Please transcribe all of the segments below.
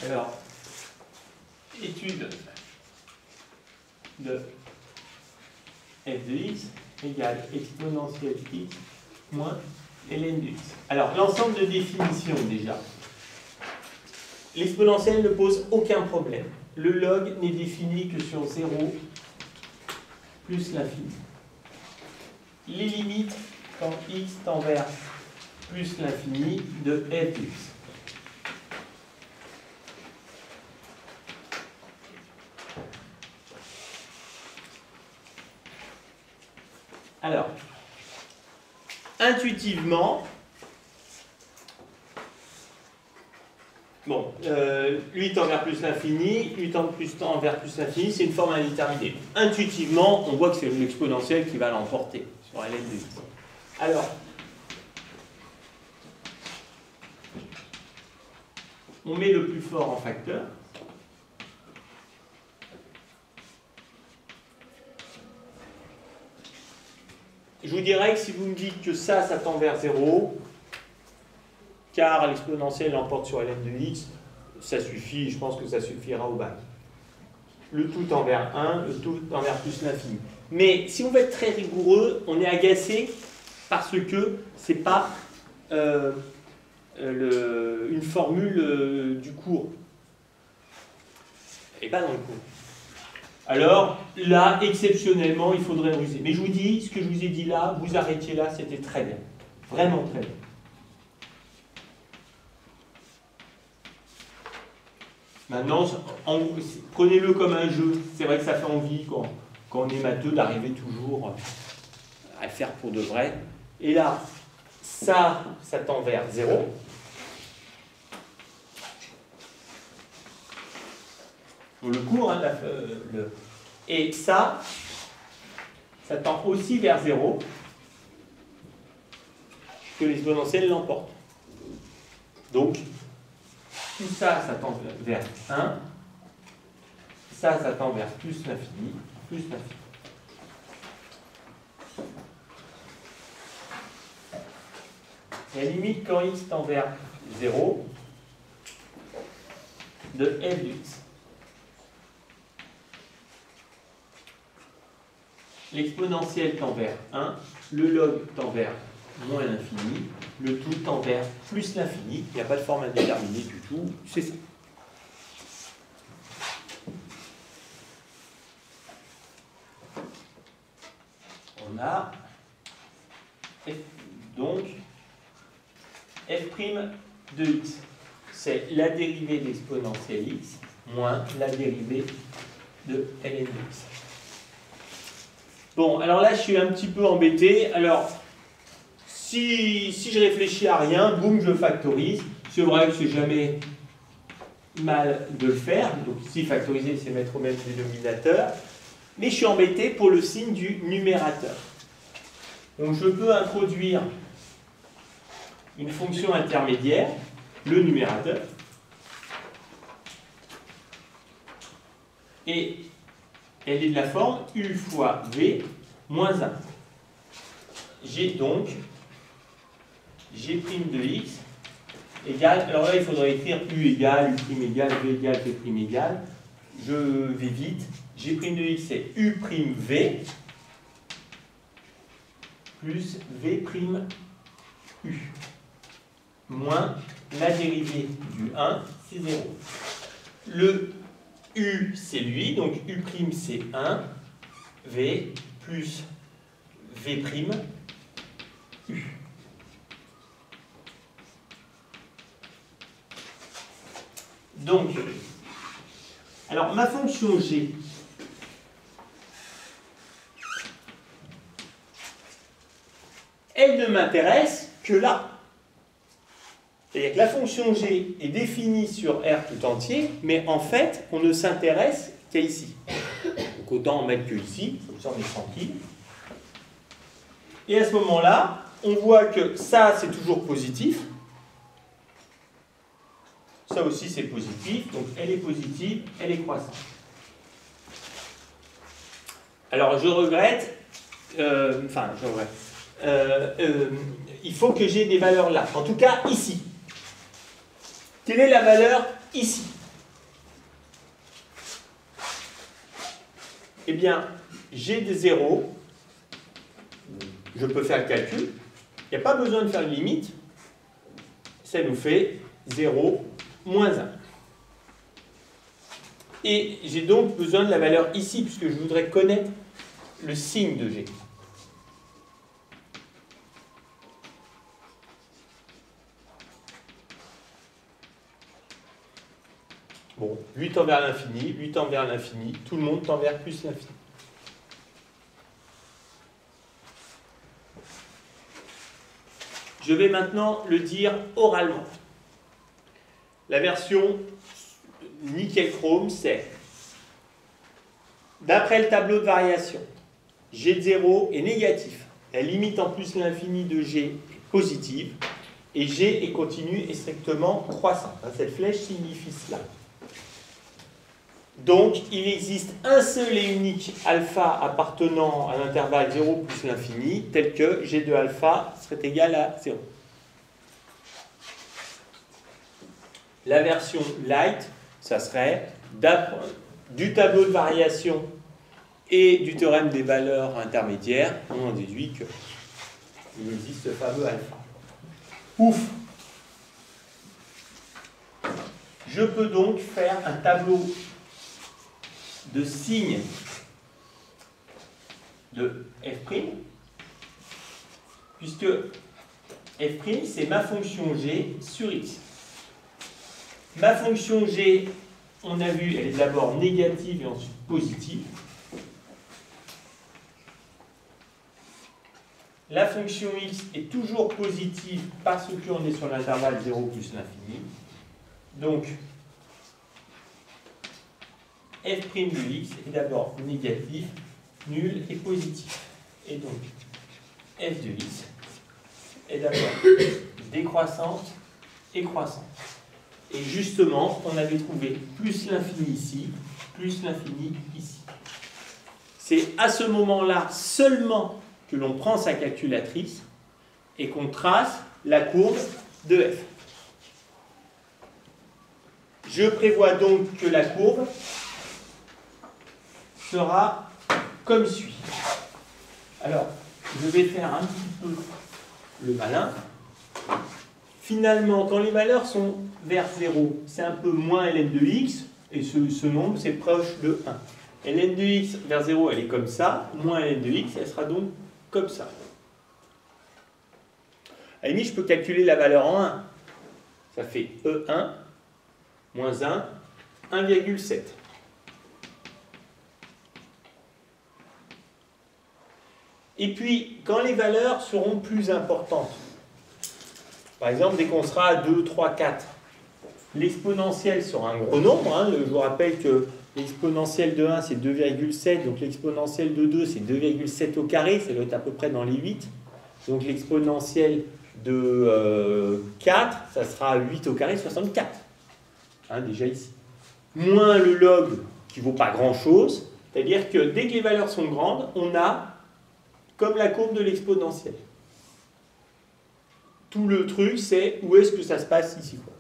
Alors, étude de f de x égale exponentielle x moins ln de x. Alors, l'ensemble de définitions déjà. L'exponentielle ne pose aucun problème. Le log n'est défini que sur 0 plus l'infini. Les limites quand x tend vers plus l'infini de f de x. Alors, intuitivement, bon, lui tend vers plus l'infini, lui tend vers plus l'infini, c'est une forme indéterminée. Intuitivement, on voit que c'est l'exponentielle qui va l'emporter sur ln de x. Alors, on met le plus fort en facteur. Je vous dirais que si vous me dites que ça tend vers 0, car l'exponentielle l'emporte sur ln de x, ça suffit, je pense que ça suffira au bac. Le tout tend vers 1, le tout tend vers plus l'infini. Mais si on veut être très rigoureux, on est agacé parce que ce n'est pas une formule du cours. Et pas dans le cours. Alors, là, exceptionnellement, il faudrait ruser. Mais je vous dis, ce que je vous ai dit là, vous arrêtiez là, c'était très bien. Vraiment très bien. Maintenant, prenez-le comme un jeu. C'est vrai que ça fait envie, quand on est matheux, d'arriver toujours à le faire pour de vrai. Et là, ça tend vers 0. Le cours, hein, et ça tend aussi vers 0, que l'exponentielle l'emporte. Donc, tout ça tend vers 1, ça tend vers plus l'infini, plus l'infini. Et à la limite, quand x tend vers 0, de f de x. L'exponentielle tend vers 1, le log tend vers moins l'infini, le tout tend vers plus l'infini. Il n'y a pas de forme indéterminée du tout, c'est ça. On a donc f' de x, c'est la dérivée de l'exponentielle x moins la dérivée de ln de x. Bon, alors là, je suis un petit peu embêté. Alors, si je réfléchis à rien, boum, je factorise. C'est vrai que c'est jamais mal de le faire. Donc ici, factoriser, c'est mettre au même dénominateur. Mais je suis embêté pour le signe du numérateur. Donc je peux introduire une fonction intermédiaire, le numérateur. Et elle est de la forme u fois v moins 1. J'ai donc g' de x égale, alors là il faudrait écrire u égale, u' égale, v égale, v' égale. Je vais vite. G' de x c'est u' v plus v' u moins la dérivée du 1, c'est 0. Le u, c'est lui, donc u' c'est 1, v plus v' u. Donc, alors ma fonction g, elle ne m'intéresse que là. C'est-à-dire que la fonction g est définie sur R tout entier, mais en fait, on ne s'intéresse qu'à ici. Donc autant en mettre que ici, comme ça on est tranquille. Et à ce moment-là, on voit que ça, c'est toujours positif. Ça aussi, c'est positif. Donc elle est positive, elle est croissante. Alors je regrette, il faut que j'ai des valeurs là. En tout cas, ici. Quelle est la valeur ici? eh bien, G de 0, je peux faire le calcul. Il n'y a pas besoin de faire une limite. Ça nous fait 0, moins 1. Et j'ai donc besoin de la valeur ici, puisque je voudrais connaître le signe de G. Bon, 8 tend vers l'infini, 8 tend vers l'infini, tout le monde tend vers plus l'infini. Je vais maintenant le dire oralement. La version nickel chrome, c'est, d'après le tableau de variation, G de 0 est négatif. La limite en plus l'infini de G est positive. Et G est continu et strictement croissant. Cette flèche signifie cela. Donc, il existe un seul et unique alpha appartenant à l'intervalle 0 plus l'infini, tel que G de alpha serait égal à 0. La version light, ça serait du tableau de variation et du théorème des valeurs intermédiaires, on en déduit qu'il existe ce fameux alpha. Ouf! Je peux donc faire un tableau de signes de f', puisque f' c'est ma fonction g sur x. Ma fonction g, on a vu, elle est d'abord négative et ensuite positive. La fonction x est toujours positive parce qu'on est sur l'intervalle 0 plus l'infini. Donc, f' de x est d'abord négatif, nul et positif. Et donc, f de x est d'abord décroissante et croissante. Et justement, on avait trouvé plus l'infini ici, plus l'infini ici. C'est à ce moment-là seulement que l'on prend sa calculatrice et qu'on trace la courbe de f. Je prévois donc que la courbe sera comme suit. Alors, je vais faire un petit peu le malin. Finalement, quand les valeurs sont vers 0, c'est un peu moins ln de x, et ce nombre, c'est proche de 1. Ln de x vers 0, elle est comme ça, moins ln de x, elle sera donc comme ça. À la limite, je peux calculer la valeur en 1. Ça fait E1 moins 1, 1,7. Et puis, quand les valeurs seront plus importantes, par exemple, dès qu'on sera à 2, 3, 4, l'exponentielle sera un gros nombre. Hein. Je vous rappelle que l'exponentielle de 1, c'est 2,7. Donc l'exponentielle de 2, c'est 2,7 au carré. Ça doit être à peu près dans les 8. Donc l'exponentielle de 4, ça sera 8 au carré, 64. Hein, déjà ici. Moins le log, qui ne vaut pas grand-chose. C'est-à-dire que dès que les valeurs sont grandes, on a comme la courbe de l'exponentielle. Tout le truc, c'est où est-ce que ça se passe ici, quoi.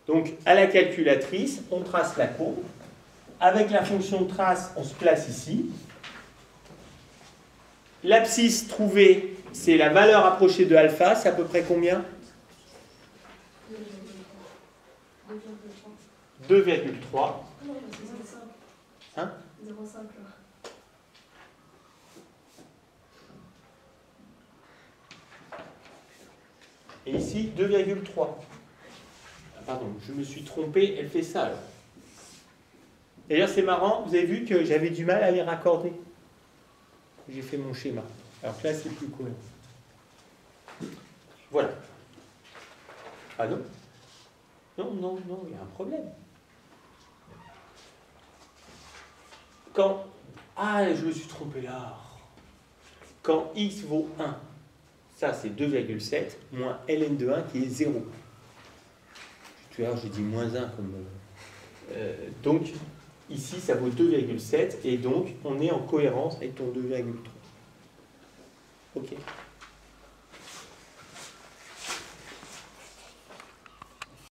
Donc, à la calculatrice, on trace la courbe. Avec la fonction de trace, on se place ici. L'abscisse trouvée, c'est la valeur approchée de alpha. C'est à peu près combien? 2,3. Hein? 0,5. Et ici, 2,3. Pardon, je me suis trompé, elle fait ça alors. D'ailleurs, c'est marrant, vous avez vu que j'avais du mal à les raccorder. J'ai fait mon schéma. Alors que là, c'est plus cohérent. Voilà. Ah non? Non, il y a un problème. Quand... Ah, je me suis trompé là. Quand x vaut 1, ça c'est 2,7, moins ln de 1 qui est 0. Tout à l'heure, j'ai dit moins 1 comme... donc, ici, ça vaut 2,7, et donc, on est en cohérence avec ton 2,3. OK.